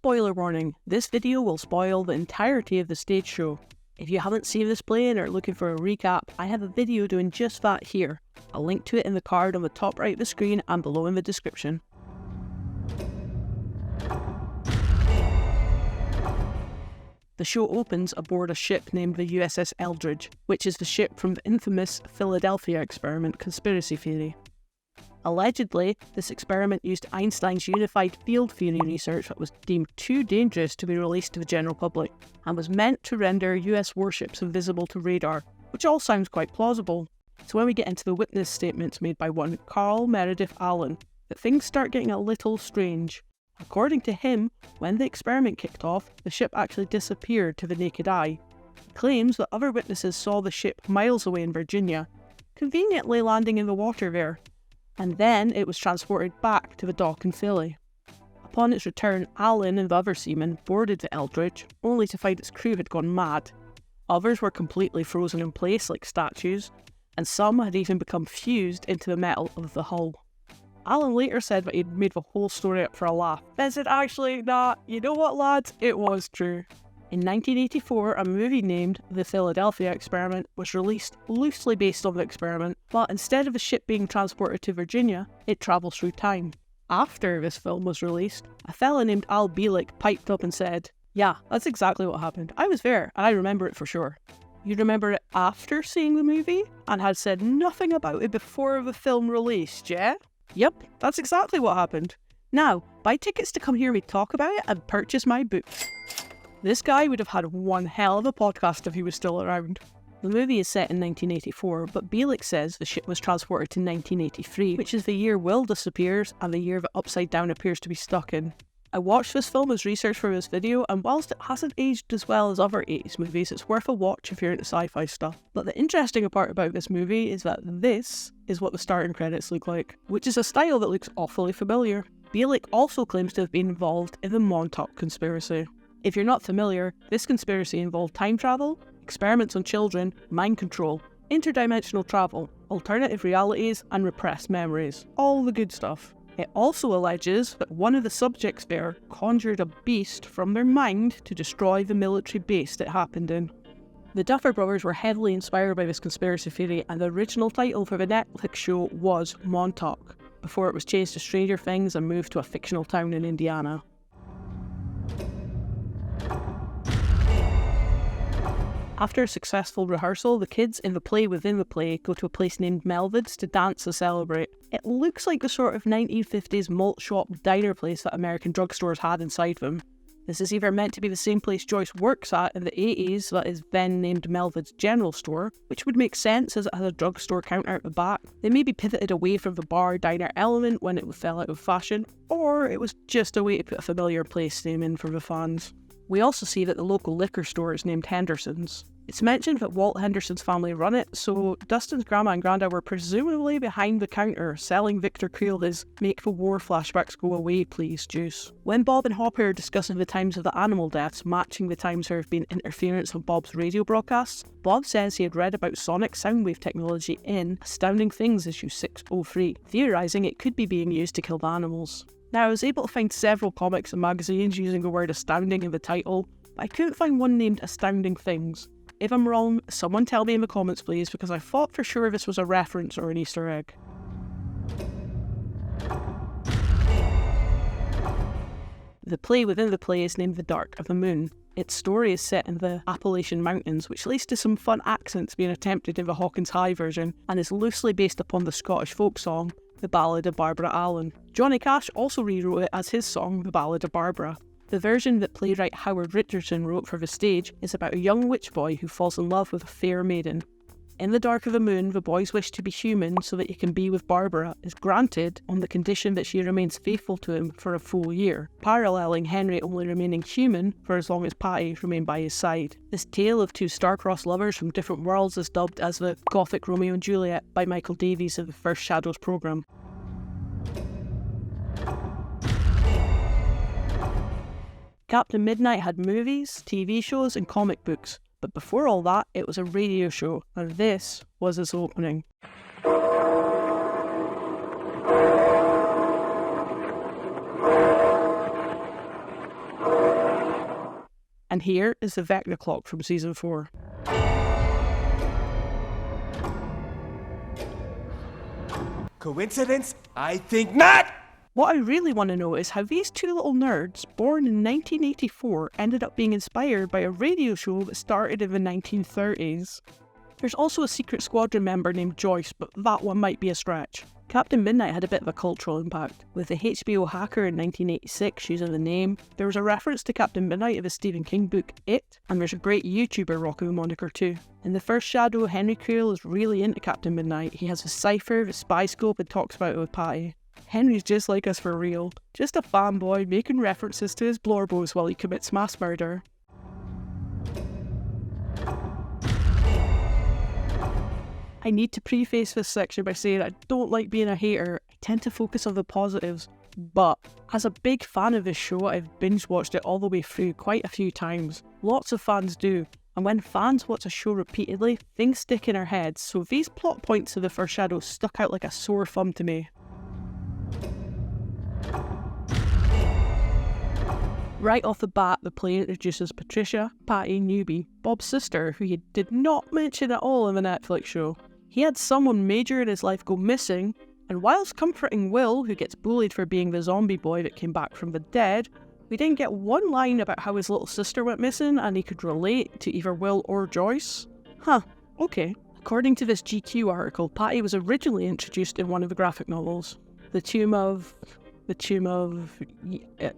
Spoiler warning, this video will spoil the entirety of the stage show. If you haven't seen this play and are looking for a recap, I have a video doing just that here. I'll link to it in the card on the top right of the screen and below in the description. The show opens aboard a ship named the USS Eldridge, which is the ship from the infamous Philadelphia experiment conspiracy theory. Allegedly, this experiment used Einstein's unified field theory research that was deemed too dangerous to be released to the general public, and was meant to render US warships invisible to radar, which all sounds quite plausible. So when we get into the witness statements made by one Carl Meredith Allen, that things start getting a little strange. According to him, when the experiment kicked off, the ship actually disappeared to the naked eye. He claims that other witnesses saw the ship miles away in Virginia, conveniently landing in the water there, and then it was transported back to the dock in Philly. Upon its return, Allen and the other seamen boarded the Eldridge, only to find its crew had gone mad. Others were completely frozen in place like statues, and some had even become fused into the metal of the hull. Allen later said that he'd made the whole story up for a laugh. Then said, actually, nah, you know what lads, it was true. In 1984, a movie named The Philadelphia Experiment was released loosely based on the experiment, but instead of the ship being transported to Virginia, it travels through time. After this film was released, a fella named Al Bielek piped up and said, yeah, that's exactly what happened. I was there, and I remember it for sure. You remember it after seeing the movie, and had said nothing about it before the film released, yeah? Yep, that's exactly what happened. Now, buy tickets to come hear me talk about it and purchase my book. This guy would have had one hell of a podcast if he was still around. The movie is set in 1984, but Bielek says the ship was transported to 1983, which is the year Will disappears and the year that Upside Down appears to be stuck in. I watched this film as research for this video, and whilst it hasn't aged as well as other 80s movies, it's worth a watch if you're into sci-fi stuff. But the interesting part about this movie is that this is what the starting credits look like, which is a style that looks awfully familiar. Bielek also claims to have been involved in the Montauk conspiracy. If you're not familiar, this conspiracy involved time travel, experiments on children, mind control, interdimensional travel, alternative realities, and repressed memories. All the good stuff. It also alleges that one of the subjects there conjured a beast from their mind to destroy the military base that happened in. The Duffer Brothers were heavily inspired by this conspiracy theory, and the original title for the Netflix show was Montauk, before it was changed to Stranger Things and moved to a fictional town in Indiana. After a successful rehearsal, the kids in the play within the play go to a place named Melvid's to dance to celebrate. It looks like the sort of 1950s malt shop diner place that American drugstores had inside them. This is either meant to be the same place Joyce works at in the 80s that is then named Melvid's General Store, which would make sense as it has a drugstore counter at the back. They maybe pivoted away from the bar-diner element when it fell out of fashion, or it was just a way to put a familiar place name in for the fans. We also see that the local liquor store is named Henderson's. It's mentioned that Walt Henderson's family run it, so Dustin's grandma and granda were presumably behind the counter selling Victor Creel his "make the war flashbacks go away please" juice. When Bob and Hopper are discussing the times of the animal deaths matching the times there have been interference on Bob's radio broadcasts, Bob says he had read about sonic soundwave technology in Astounding Things issue 603, theorising it could be being used to kill the animals. Now, I was able to find several comics and magazines using the word astounding in the title, but I couldn't find one named Astounding Things. If I'm wrong, someone tell me in the comments please, because I thought for sure this was a reference or an Easter egg. The play within the play is named The Dark of the Moon. Its story is set in the Appalachian Mountains, which leads to some fun accents being attempted in the Hawkins High version, and is loosely based upon the Scottish folk song, The Ballad of Barbara Allen. Johnny Cash also rewrote it as his song, The Ballad of Barbara. The version that playwright Howard Richardson wrote for the stage is about a young witch boy who falls in love with a fair maiden. In The Dark of the Moon, the boy's wish to be human so that he can be with Barbara is granted on the condition that she remains faithful to him for a full year, paralleling Henry only remaining human for as long as Patty remained by his side. This tale of two star-crossed lovers from different worlds is dubbed as the Gothic Romeo and Juliet by Michael Davies in the first Shadows programme. Captain Midnight had movies, TV shows, and comic books, but before all that, it was a radio show, and this was its opening. And here is the Vecna clock from season 4. Coincidence? I think not! What I really want to know is how these two little nerds, born in 1984, ended up being inspired by a radio show that started in the 1930s. There's also a Secret Squadron member named Joyce, but that one might be a stretch. Captain Midnight had a bit of a cultural impact, with the HBO Hacker in 1986 using the name. There was a reference to Captain Midnight in the Stephen King book It, and there's a great YouTuber rocking the moniker too. In the first shadow, Henry Creel is really into Captain Midnight. He has a cipher, the spy scope, and talks about it with Patty. Henry's just like us for real, just a fanboy making references to his blorbos while he commits mass murder. I need to preface this section by saying I don't like being a hater. I tend to focus on the positives, but as a big fan of this show, I've binge watched it all the way through quite a few times. Lots of fans do, and when fans watch a show repeatedly, things stick in our heads, so these plot points of the first shadow stuck out like a sore thumb to me. Right off the bat, the play introduces Patricia, Patty Newby, Bob's sister, who he did not mention at all in the Netflix show. He had someone major in his life go missing, and whilst comforting Will, who gets bullied for being the zombie boy that came back from the dead, we didn't get one line about how his little sister went missing and he could relate to either Will or Joyce. Huh, okay. According to this GQ article, Patty was originally introduced in one of the graphic novels. The Tomb of...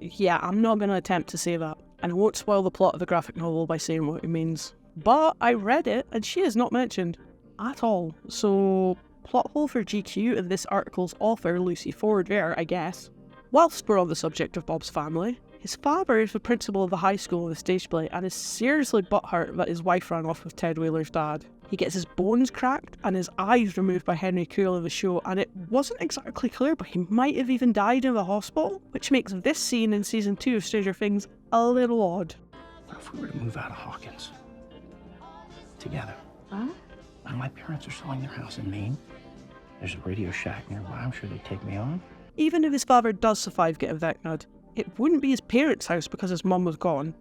Yeah, I'm not going to attempt to say that, and I won't spoil the plot of the graphic novel by saying what it means. But I read it, and she is not mentioned at all, so plot hole for GQ and this article's author, Lucy Ford there, I guess. Whilst we're on the subject of Bob's family, his father is the principal of the high school in the stage play and is seriously butthurt that his wife ran off with Ted Wheeler's dad. He gets his bones cracked and his eyes removed by Henry Creel in the show, and it wasn't exactly clear, but he might have even died in the hospital, which makes this scene in season 2 of Stranger Things a little odd. What if we were to move out of Hawkins? Together. Huh? Now, my parents are selling their house in Maine. There's a Radio Shack nearby. I'm sure they'd take me on. Even if his father does survive getting Vecna'd, it wouldn't be his parents' house because his mum was gone.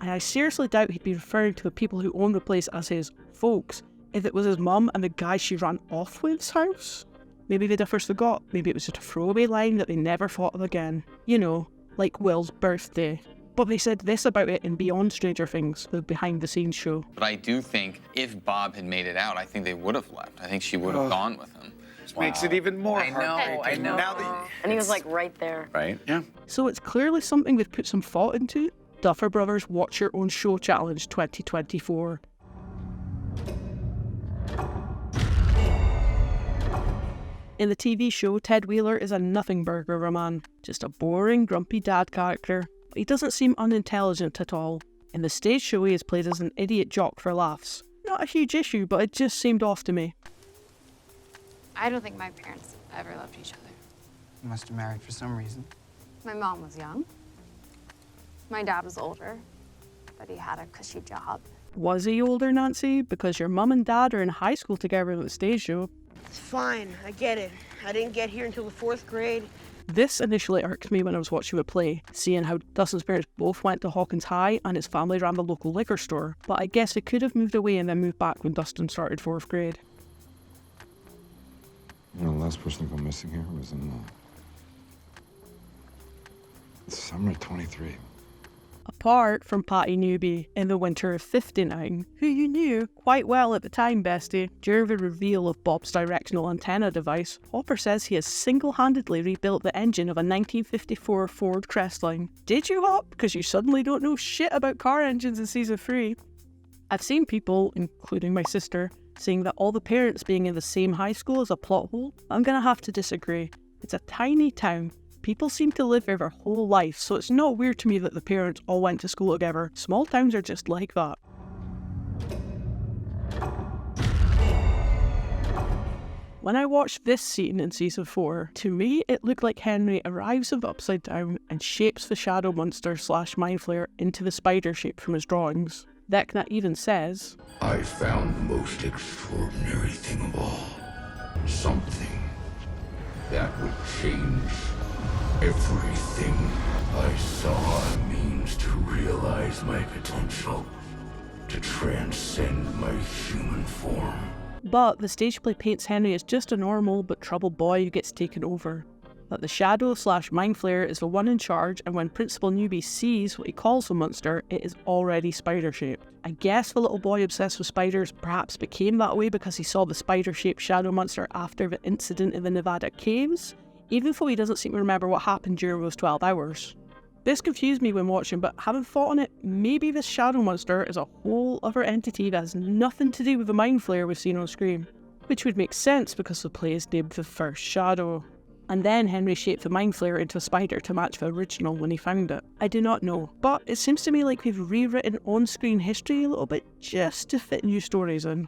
And I seriously doubt he'd be referring to the people who own the place as his folks if it was his mum and the guy she ran off with's house. Maybe they first forgot. Maybe it was just a throwaway line that they never thought of again. You know, like Will's birthday. But they said this about it in Beyond Stranger Things, the behind-the-scenes show. But I do think if Bob had made it out, I think they would have left. I think she would have gone with him. Makes it even more heartbreaking. I know. Now that And he was like right there. Right? yeah. So it's clearly something they've put some thought into. Duffer Brothers Watch Your Own Show Challenge 2024. In the TV show, Ted Wheeler is a nothing burger of a man, just a boring, grumpy dad character, but he doesn't seem unintelligent at all. In the stage show, he is played as an idiot jock for laughs. Not a huge issue, but it just seemed off to me. I don't think my parents ever loved each other. You must have married for some reason. My mom was young. My dad was older, but he had a cushy job. Was he older, Nancy? Because your mum and dad are in high school together at the stage show. It's fine, I get it. I didn't get here until the 4th grade. This initially irked me when I was watching the play, seeing how Dustin's parents both went to Hawkins High and his family ran the local liquor store, but I guess they could have moved away and then moved back when Dustin started 4th grade. You know, the last person to go missing here was in summer of 23. Apart from Patty Newby in the winter of 59, who you knew quite well at the time, bestie. During the reveal of Bob's directional antenna device, Hopper says he has single-handedly rebuilt the engine of a 1954 Ford Crestline. Did you, Hop? Because you suddenly don't know shit about car engines in season 3. I've seen people, including my sister, saying that all the parents being in the same high school is a plot hole. I'm gonna have to disagree. It's a tiny town. People seem to live there their whole life, so it's not weird to me that the parents all went to school together. Small towns are just like that. When I watched this scene in season 4, to me it looked like Henry arrives of Upside Down and shapes the shadow monster / mind flayer into the spider shape from his drawings. Vecna even says, I found the most extraordinary thing of all. Something that would change Everything I saw means to realize my potential, to transcend my human form. But the stage play paints Henry as just a normal but troubled boy who gets taken over. That the shadow/mind flayer is the one in charge, and when Principal Newbie sees what he calls the monster, it is already spider-shaped. I guess the little boy obsessed with spiders perhaps became that way because he saw the spider-shaped shadow monster after the incident in the Nevada caves, even though he doesn't seem to remember what happened during those 12 hours. This confused me when watching, but having thought on it, maybe this shadow monster is a whole other entity that has nothing to do with the mind flayer we've seen on screen. Which would make sense because the play is named The First Shadow. And then Henry shaped the mind flayer into a spider to match the original when he found it. I do not know, but it seems to me like we've rewritten on-screen history a little bit just to fit new stories in.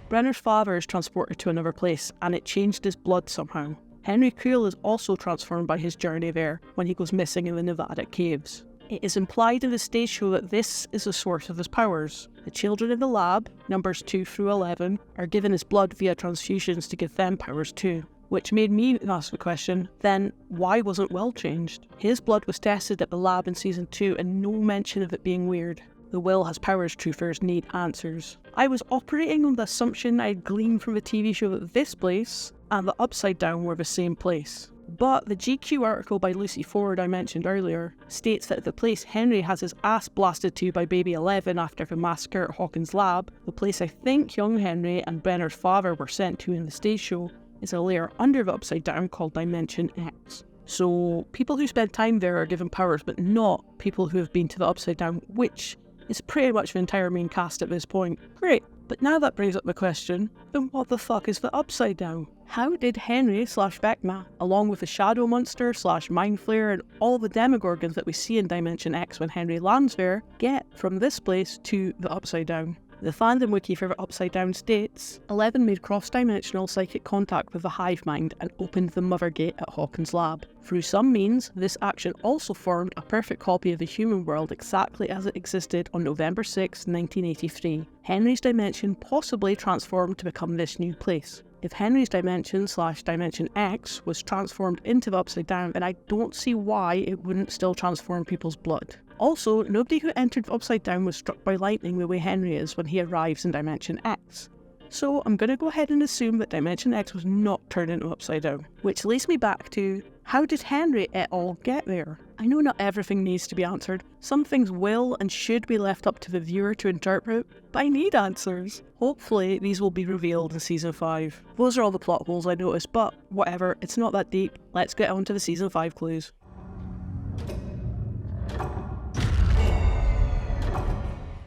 Brenner's father is transported to another place, and it changed his blood somehow. Henry Creel is also transformed by his journey there when he goes missing in the Nevada caves. It is implied in the stage show that this is the source of his powers. The children in the lab, numbers 2 through 11, are given his blood via transfusions to give them powers too. Which made me ask the question, then why wasn't Will changed? His blood was tested at the lab in season 2 and no mention of it being weird. The Will has powers truthers need answers. I was operating on the assumption I had gleaned from the TV show that this place and the Upside Down were the same place. But the GQ article by Lucy Ford I mentioned earlier states that the place Henry has his ass blasted to by Baby 11 after the massacre at Hawkins' lab, the place I think young Henry and Brenner's father were sent to in the stage show, is a layer under the Upside Down called Dimension X. So people who spend time there are given powers, but not people who have been to the Upside Down, which is pretty much the entire main cast at this point. Great. But now that brings up the question, then what the fuck is the Upside Down? How did Henry/Vecna, along with the Shadow Monster/Mind Flayer and all the Demogorgons that we see in Dimension X when Henry lands there, get from this place to the Upside Down? The fandom wiki for the Upside Down states, 11 made cross-dimensional psychic contact with the hive mind and opened the Mother Gate at Hawkins' lab. Through some means, this action also formed a perfect copy of the human world exactly as it existed on November 6, 1983. Henry's dimension possibly transformed to become this new place. If Henry's dimension/Dimension X was transformed into the Upside Down, then I don't see why it wouldn't still transform people's blood. Also, nobody who entered the Upside Down was struck by lightning the way Henry is when he arrives in Dimension X. So I'm going to go ahead and assume that Dimension X was not turned into Upside Down. Which leads me back to, how did Henry et al. Get there? I know not everything needs to be answered. Some things will and should be left up to the viewer to interpret, but I need answers. Hopefully these will be revealed in Season 5. Those are all the plot holes I noticed, but whatever, it's not that deep. Let's get on to the Season 5 clues.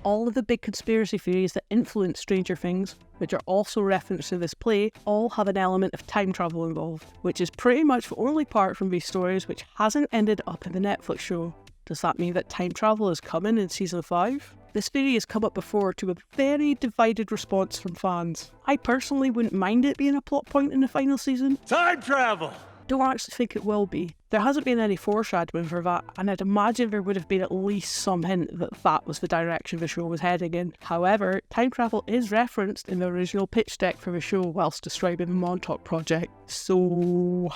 All of the big conspiracy theories that influence Stranger Things, which are also referenced in this play, all have an element of time travel involved, which is pretty much the only part from these stories which hasn't ended up in the Netflix show. Does that mean that time travel is coming in Season 5? This theory has come up before to a very divided response from fans. I personally wouldn't mind it being a plot point in the final season. Time travel! Don't actually think it will be. There hasn't been any foreshadowing for that, and I'd imagine there would have been at least some hint that that was the direction the show was heading in. However, time travel is referenced in the original pitch deck for the show whilst describing the Montauk Project, so...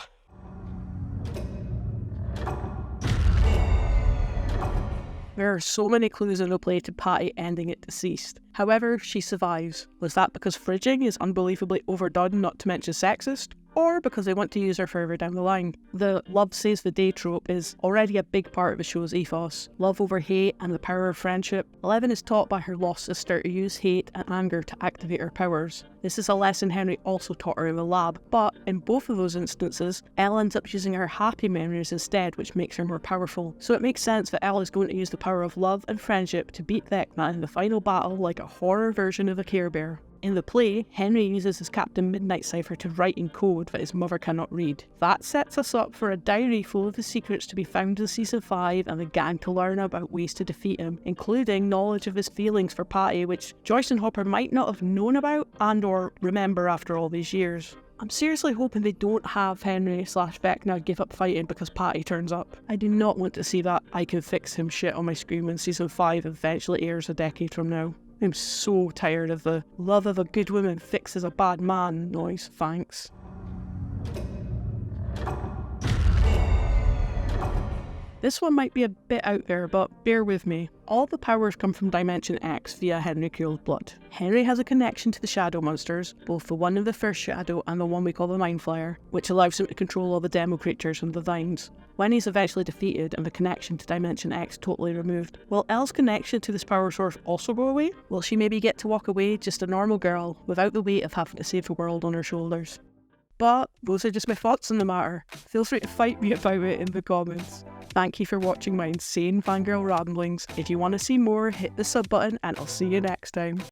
There are so many clues in the play to Patty ending it deceased. However, she survives. Was that because fridging is unbelievably overdone, not to mention sexist? Or because they want to use her further down the line? The love saves the day trope is already a big part of the show's ethos. Love over hate and the power of friendship. 11 is taught by her lost sister to use hate and anger to activate her powers. This is a lesson Henry also taught her in the lab, but in both of those instances, Elle ends up using her happy memories instead, which makes her more powerful. So it makes sense that Elle is going to use the power of love and friendship to beat Vecna in the final battle like a horror version of a Care Bear. In the play, Henry uses his Captain Midnight cipher to write in code that his mother cannot read. That sets us up for a diary full of the secrets to be found in Season 5 and the gang to learn about ways to defeat him, including knowledge of his feelings for Patty, which Joyce and Hopper might not have known about and or remember after all these years. I'm seriously hoping they don't have Henry/Vecna give up fighting because Patty turns up. I do not want to see that I can fix him shit on my screen when Season 5 eventually airs a decade from now. I'm so tired of the love of a good woman fixes a bad man noise, thanks. This one might be a bit out there, but bear with me. All the powers come from Dimension X via Henry Creel's blood. Henry has a connection to the Shadow monsters, both the one in the first Shadow and the one we call the Mind Flayer, which allows him to control all the demo creatures from the Vines. When he's eventually defeated and the connection to Dimension X totally removed, will Elle's connection to this power source also go away? Will she maybe get to walk away just a normal girl, without the weight of having to save the world on her shoulders? But those are just my thoughts on the matter. Feel free to fight me about it in the comments. Thank you for watching my insane fangirl ramblings. If you want to see more, hit the sub button and I'll see you next time.